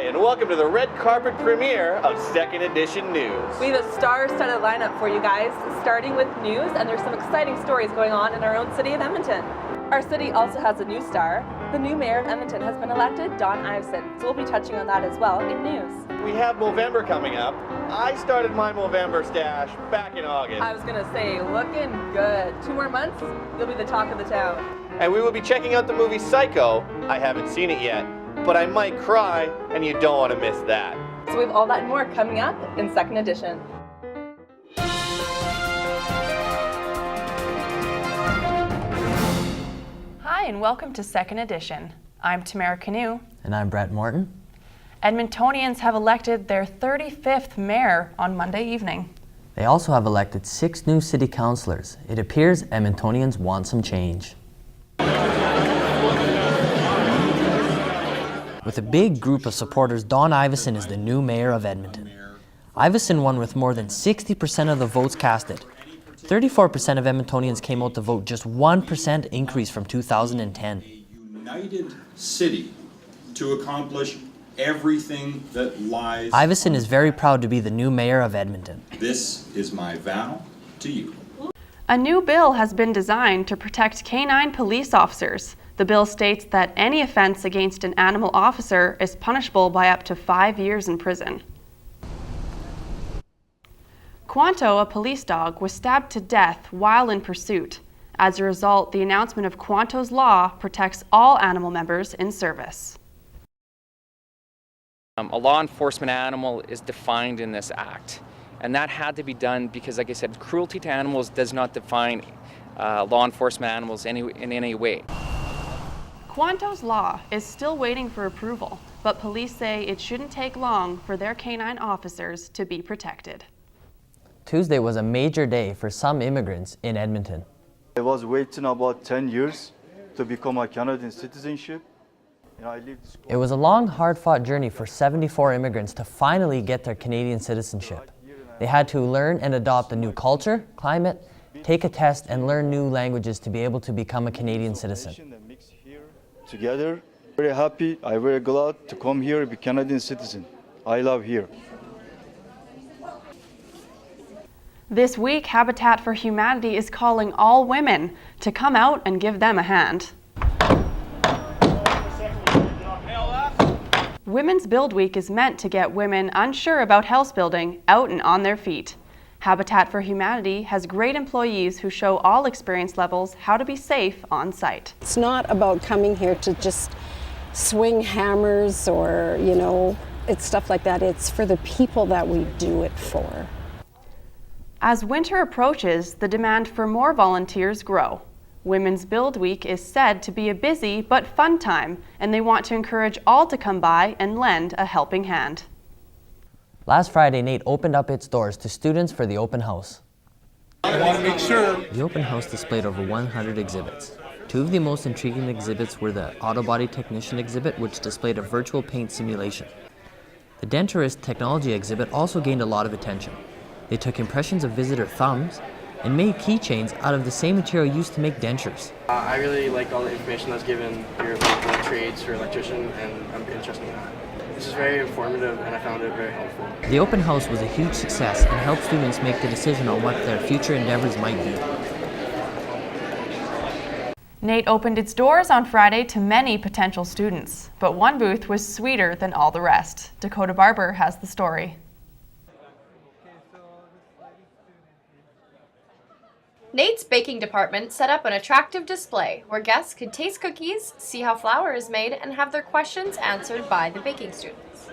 and welcome to the red carpet premiere of Second Edition News. We have a star-studded lineup for you guys, starting with news, and there's some exciting stories going on in our own city of Edmonton. Our city also has a new star. The new mayor of Edmonton has been elected, Don Iveson, so we'll be touching on that as well in news. We have Movember coming up. I started my Movember stash back in August. I was going to say, looking good. 2 more months, you'll be the talk of the town. And we will be checking out the movie Psycho. I haven't seen it yet, but I might cry, and you don't want to miss that. So we have all that and more coming up in Second Edition. Hi, and welcome to Second Edition. I'm Tamara Canoe. And I'm Brett Morton. Edmontonians have elected their 35th mayor on Monday evening. They also have elected 6 new city councillors. It appears Edmontonians want some change. With a big group of supporters, Don Iveson is the new mayor of Edmonton. Iveson won with more than 60% of the votes casted. 34% of Edmontonians came out to vote, just 1% increase from 2010. A united city to accomplish everything that lies. Iveson is very proud to be the new mayor of Edmonton. This is my vow to you. A new bill has been designed to protect canine police officers. The bill states that any offense against an animal officer is punishable by up to 5 years in prison. Quanto, a police dog, was stabbed to death while in pursuit. As a result, the announcement of Quanto's law protects all animal members in service. A law enforcement animal is defined in this act, and that had to be done because, like I said, cruelty to animals does not define law enforcement animals in any way. Quanto's law is still waiting for approval, but police say it shouldn't take long for their canine officers to be protected. Tuesday was a major day for some immigrants in Edmonton. I was waiting about 10 years to become a Canadian citizenship. It was a long, hard-fought journey for 74 immigrants to finally get their Canadian citizenship. They had to learn and adopt a new culture, climate, take a test, and learn new languages to be able to become a Canadian citizen. Together, very happy, I'm very glad to come here and be Canadian citizen. I love here. This week, Habitat for Humanity is calling all women to come out and give them a hand. Women's Build Week is meant to get women unsure about house building out and on their feet. Habitat for Humanity has great employees who show all experience levels how to be safe on site. It's not about coming here to just swing hammers or, it's stuff like that. It's for the people that we do it for. As winter approaches, the demand for more volunteers grow. Women's Build Week is said to be a busy but fun time, and they want to encourage all to come by and lend a helping hand. Last Friday, Nate opened up its doors to students for the open house. I want to make sure. The open house displayed over 100 exhibits. 2 of the most intriguing exhibits were the Auto Body Technician exhibit, which displayed a virtual paint simulation. The Denturist Technology exhibit also gained a lot of attention. They took impressions of visitor thumbs and made keychains out of the same material used to make dentures. I really like all the information that's given here about the trades for electrician, and I'm interested in that. This is very informative, and I found it very helpful. The open house was a huge success and helped students make the decision on what their future endeavors might be. Nate opened its doors on Friday to many potential students, but one booth was sweeter than all the rest. Dakota Barber has the story. Nate's baking department set up an attractive display where guests could taste cookies, see how flour is made, and have their questions answered by the baking students.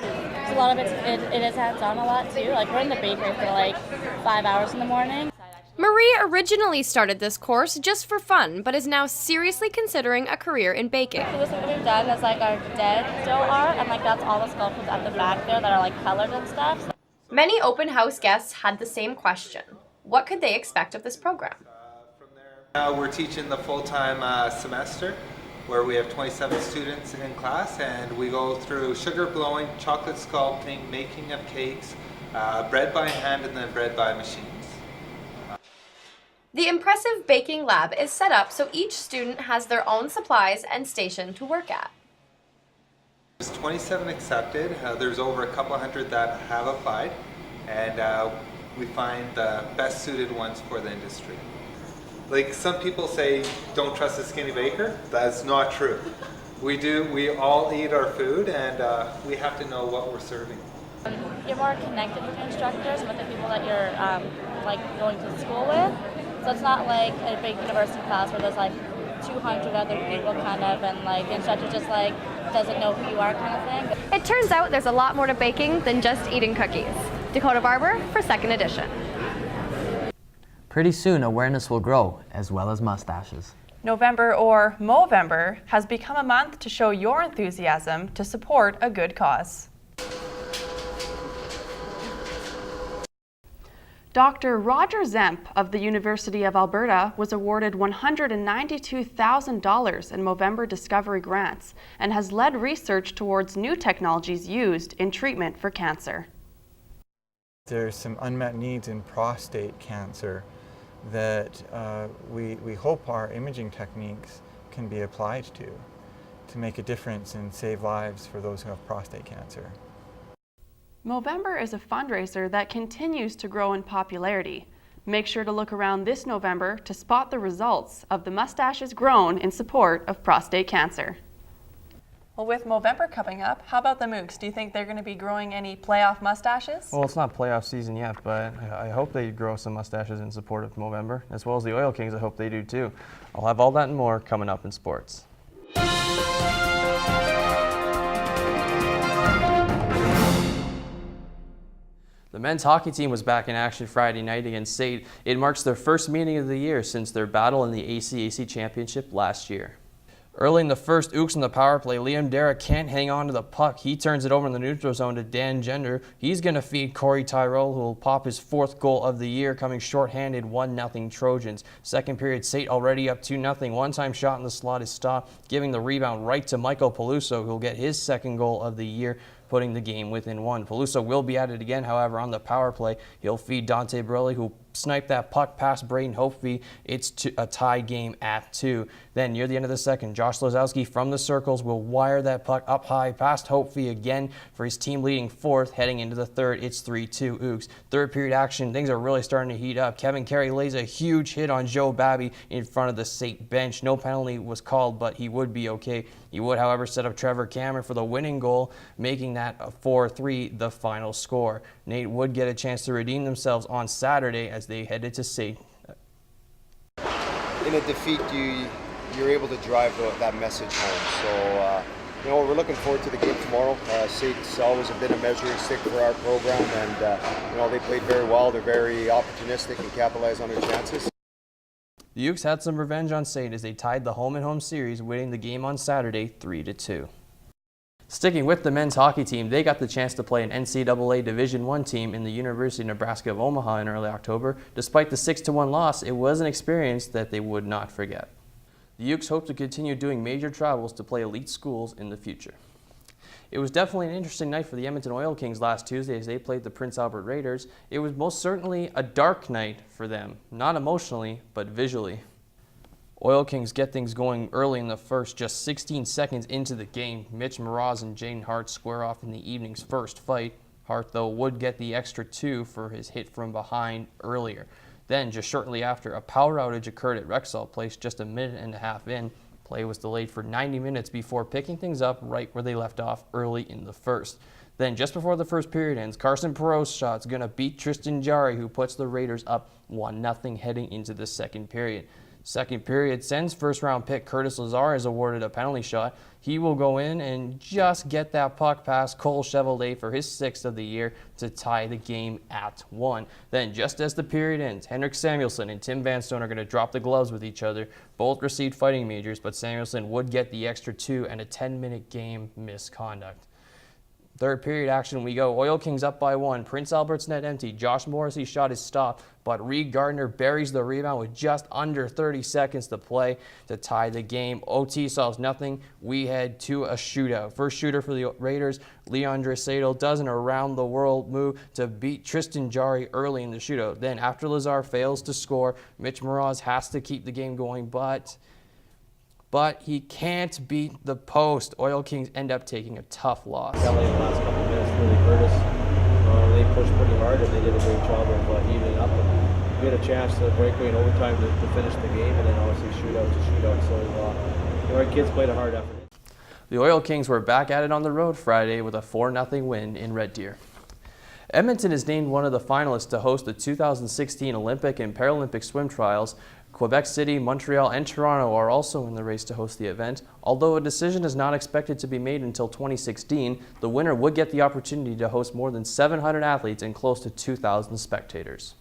A lot of it is hands-on a lot too. Like we're in the bakery for like 5 hours in the morning. Marie originally started this course just for fun, but is now seriously considering a career in baking. So this is what we've done is like our dead dough art, and like that's all the sculptures at the back there that are like colored and stuff. Many open house guests had the same question. What could they expect of this program? We're teaching the full-time semester where we have 27 students in class, and we go through sugar blowing, chocolate sculpting, making of cakes, bread by hand, and then bread by machines. The impressive baking lab is set up so each student has their own supplies and station to work at. There's 27 accepted. There's over a couple hundred that have applied, and we find the best suited ones for the industry. Like some people say, don't trust a skinny baker. That's not true. We do. We all eat our food, and we have to know what we're serving. You're more connected with your instructors and with the people that you're like going to school with. So it's not like a big university class where there's like 200 other people kind of, and like the instructor just like doesn't know who you are kind of thing. It turns out there's a lot more to baking than just eating cookies. Dakota Barber for 2nd edition. Pretty soon, awareness will grow, as well as mustaches. November, or Movember, has become a month to show your enthusiasm to support a good cause. Dr. Roger Zemp of the University of Alberta was awarded $192,000 in Movember Discovery Grants and has led research towards new technologies used in treatment for cancer. There's some unmet needs in prostate cancer that we hope our imaging techniques can be applied to make a difference and save lives for those who have prostate cancer. Movember is a fundraiser that continues to grow in popularity. Make sure to look around this November to spot the results of the mustaches grown in support of prostate cancer. Well, with Movember coming up, how about the Mooks? Do you think they're going to be growing any playoff mustaches? Well, it's not playoff season yet, but I hope they grow some mustaches in support of Movember, as well as the Oil Kings. I hope they do too. I'll have all that and more coming up in sports. The men's hockey team was back in action Friday night against State. It marks their first meeting of the year since their battle in the ACAC Championship last year. Early in the first, Ooks on the power play, Liam Dara can't hang on to the puck. He turns it over in the neutral zone to Dan Gender. He's going to feed Corey Tyrell, who will pop his 4th goal of the year, coming shorthanded 1-0 Trojans. Second period, State already up 2-0. One-time shot in the slot is stopped, giving the rebound right to Michael Peluso, who will get his 2nd goal of the year, putting the game within 1. Peluso will be at it again, however, on the power play. He'll feed Dante Borelli, who sniped that puck past Braden Hopefee. It's a tie game at 2. Then near the end of the second, Josh Lozowski from the circles will wire that puck up high past Hopefee again for his team leading 4th. Heading into the third, it's 3-2 Ooks. Third period action, things are really starting to heat up. Kevin Carey lays a huge hit on Joe Babby in front of the State bench. No penalty was called, but he would be okay. He would, however, set up Trevor Cameron for the winning goal, making that 4-3 the final score. Nate would get a chance to redeem themselves on Saturday as they headed to State. In a defeat, you're able to drive that message home. So, we're looking forward to the game tomorrow. State's always been a measuring stick for our program, and they played very well. They're very opportunistic and capitalized on their chances. The Ooks had some revenge on State as they tied the home-and-home series, winning the game on Saturday 3-2. Sticking with the men's hockey team, they got the chance to play an NCAA Division I team in the University of Nebraska of Omaha in early October. Despite the 6-1 loss, it was an experience that they would not forget. The Ooks hope to continue doing major travels to play elite schools in the future. It was definitely an interesting night for the Edmonton Oil Kings last Tuesday as they played the Prince Albert Raiders. It was most certainly a dark night for them, not emotionally, but visually. Oil Kings get things going early in the first, just 16 seconds into the game. Mitch Moroz and Jaden Hart square off in the evening's first fight. Hart, though, would get the extra 2 for his hit from behind earlier. Then, just shortly after, a power outage occurred at Rexall Place just a minute and a half in. Play was delayed for 90 minutes before picking things up right where they left off early in the first. Then, just before the first period ends, Carson Perot's shot's going to beat Tristan Jarry, who puts the Raiders up 1-0 heading into the second period. Second period, Sens first-round pick Curtis Lazar is awarded a penalty shot. He will go in and just get that puck past Cole Chevalier for his 6th of the year to tie the game at 1. Then, just as the period ends, Henrik Samuelsson and Tim Vanstone are going to drop the gloves with each other. Both received fighting majors, but Samuelsson would get the extra 2 and a 10-minute game misconduct. Third period action we go. Oil Kings up by 1. Prince Albert's net empty. Josh Morrissey's shot is stopped, but Reed Gardner buries the rebound with just under 30 seconds to play to tie the game. OT solves nothing. We head to a shootout. First shooter for the Raiders, Leon Draisaitl, does an around-the-world move to beat Tristan Jarry early in the shootout. Then, after Lazar fails to score, Mitch Moroz has to keep the game going, but but he can't beat the post. Oil Kings end up taking a tough loss. LA in the last couple of minutes really hurt us. They pushed pretty hard and they did a great job of evening up. And we had a chance to breakaway in overtime to finish the game, and then obviously shootout to shootout. So our kids played a hard effort. The Oil Kings were back at it on the road Friday with a 4-0 win in Red Deer. Edmonton is named one of the finalists to host the 2016 Olympic and Paralympic swim trials. Quebec City, Montreal, and Toronto are also in the race to host the event. Although a decision is not expected to be made until 2016, the winner would get the opportunity to host more than 700 athletes and close to 2,000 spectators.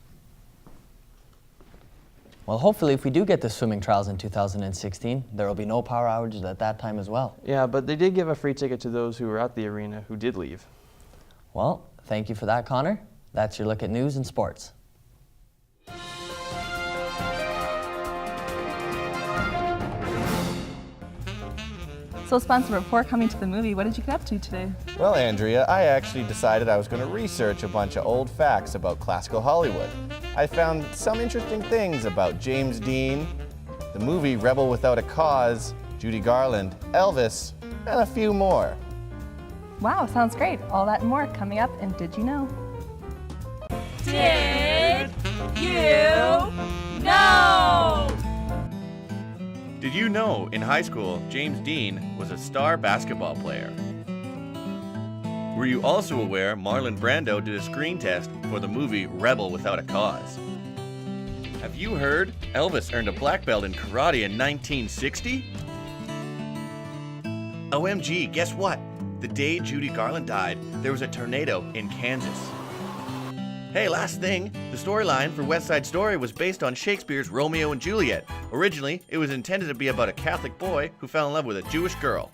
Well, hopefully if we do get the swimming trials in 2016, there will be no power outages at that time as well. Yeah, but they did give a free ticket to those who were at the arena who did leave. Well, thank you for that, Connor. That's your look at news and sports. So Spencer, before coming to the movie, what did you get up to today? Well, Andrea, I actually decided I was going to research a bunch of old facts about classical Hollywood. I found some interesting things about James Dean, the movie Rebel Without a Cause, Judy Garland, Elvis, and a few more. Wow, sounds great. All that and more coming up in Did You Know? Did you know? Did you know in high school, James Dean was a star basketball player? Were you also aware Marlon Brando did a screen test for the movie Rebel Without a Cause? Have you heard Elvis earned a black belt in karate in 1960? OMG, guess what? The day Judy Garland died, there was a tornado in Kansas. Hey, last thing, the storyline for West Side Story was based on Shakespeare's Romeo and Juliet. Originally, it was intended to be about a Catholic boy who fell in love with a Jewish girl.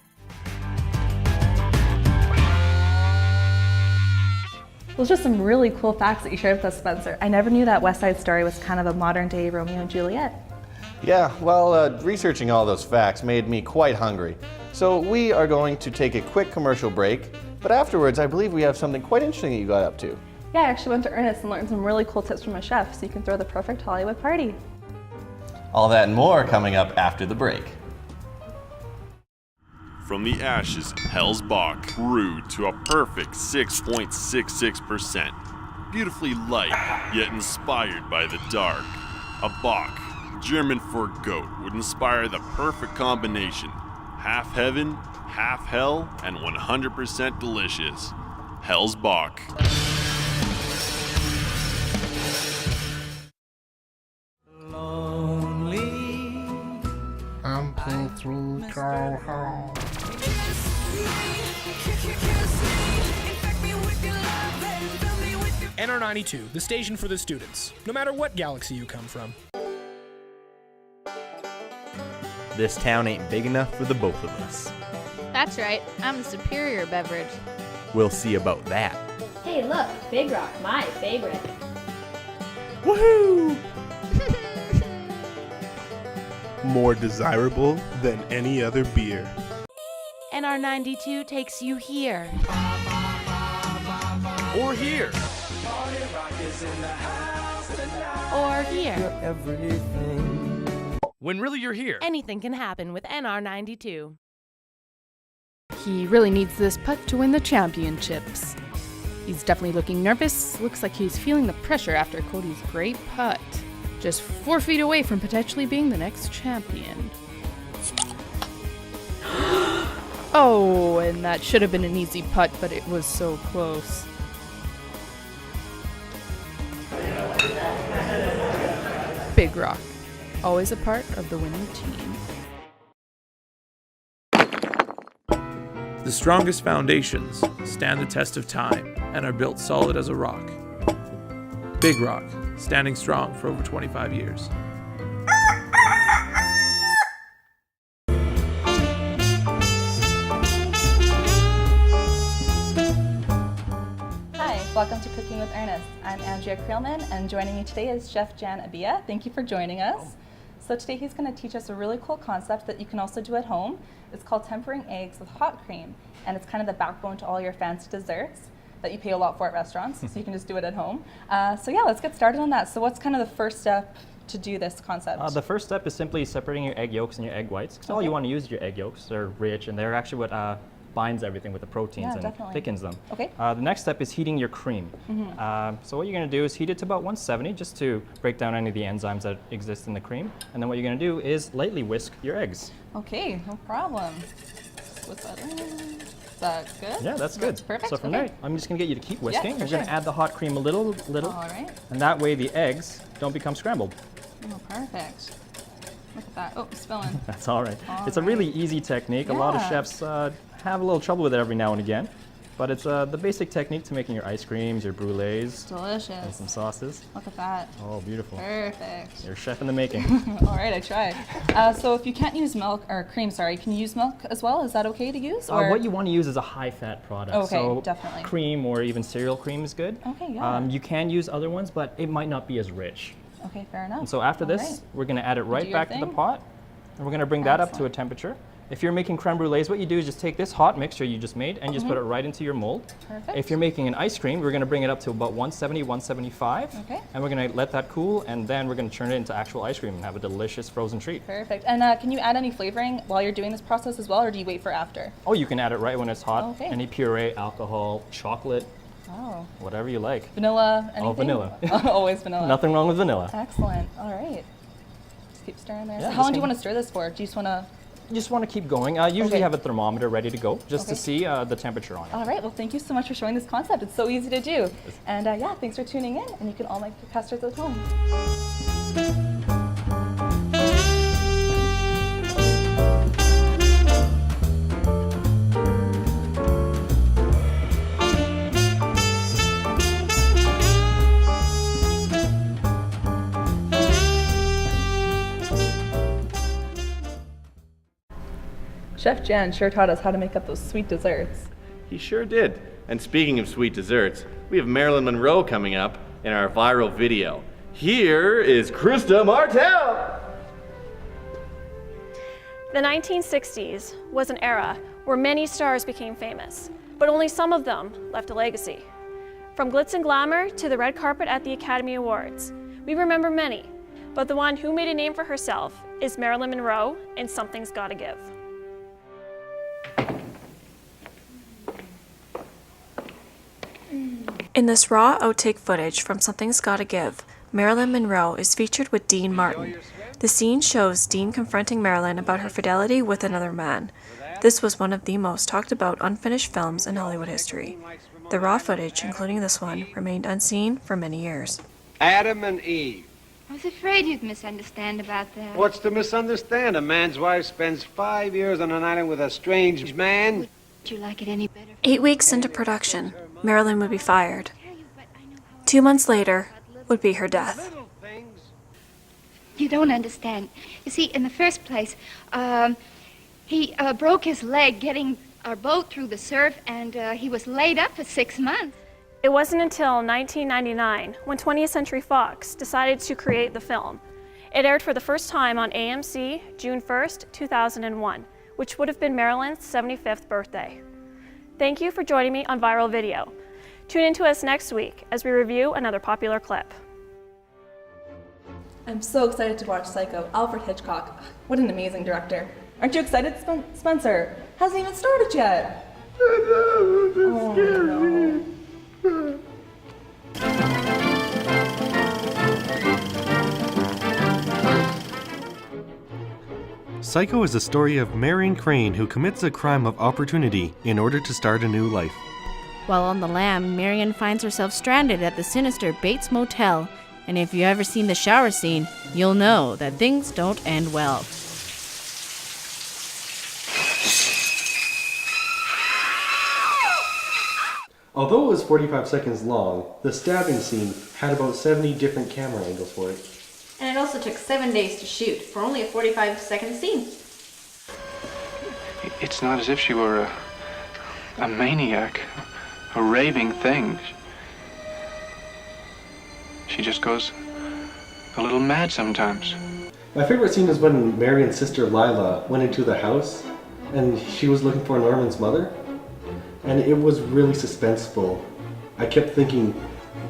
Those are some really cool facts that you shared with us, Spencer. I never knew that West Side Story was kind of a modern day Romeo and Juliet. Yeah, well, researching all those facts made me quite hungry. So we are going to take a quick commercial break, but afterwards I believe we have something quite interesting that you got up to. Yeah, I actually went to Ernest and learned some really cool tips from a chef so you can throw the perfect Hollywood party. All that and more coming up after the break. From the ashes, Hell's Bock brewed to a perfect 6.66%. Beautifully light, yet inspired by the dark. A Bock, German for goat, would inspire the perfect combination. Half heaven, half hell, and 100% delicious. Hell's Bock. I'm pulled through go home. NR92, the station for the students, no matter what galaxy you come from. This town ain't big enough for the both of us. That's right, I'm the superior beverage. We'll see about that. Hey look, Big Rock, my favorite. Woohoo! More desirable than any other beer. NR92 takes you here. Or here. Or here. You're everything. When really you're here. Anything can happen with NR92. He really needs this putt to win the championships. He's definitely looking nervous. Looks like he's feeling the pressure after Cody's great putt. Just 4 feet away from potentially being the next champion. Oh, and that should have been an easy putt, but it was so close. Big Rock, always a part of the winning team. The strongest foundations stand the test of time and are built solid as a rock. Big Rock, standing strong for over 25 years. Hi, welcome to Cooking with Ernest. I'm Andrea Creelman, and joining me today is Chef Jan Abia. Thank you for joining us. So today he's going to teach us a really cool concept that you can also do at home. It's called tempering eggs with hot cream, and it's kind of the backbone to all your fancy desserts that you pay a lot for at restaurants, so you can just do it at home. So yeah, let's get started on that. So what's kind of the first step to do this concept? The first step is simply separating your egg yolks and your egg whites. Because all you want to use is your egg yolks. They're rich and they're actually what binds everything with the proteins and thickens them. Okay. The next step is heating your cream. So what you're going to do is heat it to about 170 just to break down any of the enzymes that exist in the cream. And then what you're going to do is lightly whisk your eggs. Okay, no problem. What's that? Is that good? Yeah, that's good. Perfect. So from there, I'm just going to get you to keep whisking. for We're going to add the hot cream a little. All right. And that way the eggs don't become scrambled. Oh, perfect. Look at that. Oh, spilling. That's all right. It's a right. really easy technique. A lot of Yeah. chefs have a little trouble with it every now and again. But it's the basic technique to making your ice creams, your brulees, Delicious. and some sauces. Look at that. Oh, beautiful. Perfect. You're a chef in the making. All right, I try. So if you can't use milk, or cream, sorry, can you use milk as well? Is that okay to use? Or? What you want to use is a high-fat product. Okay, so definitely. Cream or even cereal cream is good. Okay, yeah. You can use other ones, but it might not be as rich. Okay, fair enough. And so after this, right. we're going to add it Do right your back to the thing. pot. And we're going to bring that up to a temperature. If you're making creme brulees, what you do is just take this hot mixture you just made and just put it right into your mold. Perfect. If you're making an ice cream, we're going to bring it up to about 170, 175. Okay. And we're going to let that cool, and then we're going to turn it into actual ice cream and have a delicious frozen treat. Perfect. And can you add any flavoring while you're doing this process as well, or do you wait for after? Oh, you can add it right when it's hot. Okay. Any puree, alcohol, chocolate, Oh. whatever you like. Vanilla, anything? Oh, vanilla. Always vanilla. Nothing wrong with vanilla. Excellent. All right. Just keep stirring there. Yeah, So how long just do you gonna- want to stir this for? Do you just want to? You just want to keep going. Usually Okay. have a thermometer ready to go just to Okay. see the temperature on it. All right. Well, thank you so much for showing this concept. It's so easy to do. And yeah, thanks for tuning in. And you can all make your custards at home. Chef Jan sure taught us how to make up those sweet desserts. He sure did. And speaking of sweet desserts, we have Marylin Munroe coming up in our viral video. Here is Krista Martell. The 1960s was an era where many stars became famous, but only some of them left a legacy. From glitz and glamour to the red carpet at the Academy Awards, we remember many, but the one who made a name for herself is Marylin Munroe in Something's Gotta Give. In this raw outtake footage from Something's Gotta Give, Marylin Munroe is featured with Dean Martin. The scene shows Dean confronting Marylin about her fidelity with another man. This was one of the most talked about unfinished films in Hollywood history. The raw footage, including this one, remained unseen for many years. Adam and Eve. I was afraid you'd misunderstand about that. What's to misunderstand? A man's wife spends 5 years on an island with a strange man. Would you like it any better? 8 weeks into production, Marylin would be fired. 2 months later would be her death. You don't understand. You see, in the first place, he broke his leg getting our boat through the surf, and he was laid up for 6 months. It wasn't until 1999 when 20th Century Fox decided to create the film. It aired for the first time on AMC June 1st, 2001, which would have been Marylin's 75th birthday. Thank you for joining me on Viral Video. Tune in to us next week as we review another popular clip. I'm so excited to watch Psycho. Alfred Hitchcock. What an amazing director. Aren't you excited, Spencer? Hasn't even started yet. Oh, no. Psycho is a story of Marion Crane who commits a crime of opportunity in order to start a new life. While on the lam, Marion finds herself stranded at the sinister Bates Motel, and if you've ever seen the shower scene, you'll know that things don't end well. Although it was 45 seconds long, the stabbing scene had about 70 different camera angles for it. And it also took 7 days to shoot for only a 45-second scene. It's not as if she were a maniac, a raving thing. She just goes a little mad sometimes. My favorite scene is when Marion's sister Lila went into the house and she was looking for Norman's mother. And it was really suspenseful. I kept thinking,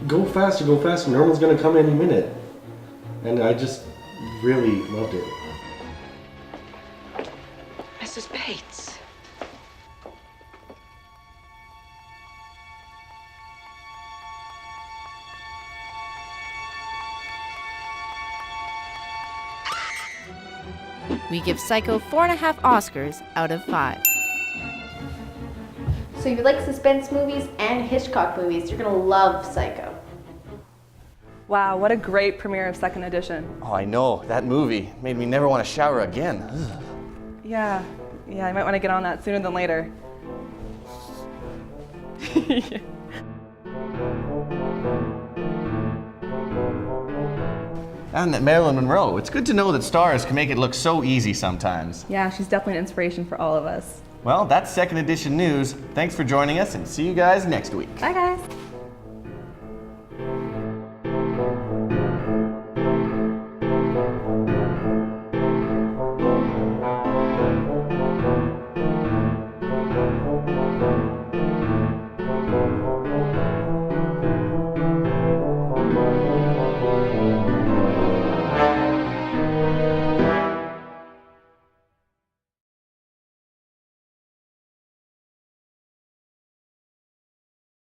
go faster, Norman's gonna come any minute. And I just really loved it. Mrs. Bates. We give Psycho 4.5 Oscars out of 5. So you like suspense movies and Hitchcock movies, you're gonna love Psycho. Wow, what a great premiere of second edition. Oh, I know. That movie made me never want to shower again. Ugh. Yeah, I might want to get on that sooner than later. And Marylin Munroe. It's good to know that stars can make it look so easy sometimes. Yeah, she's definitely an inspiration for all of us. Well, that's second edition news. Thanks for joining us and see you guys next week. Bye, guys.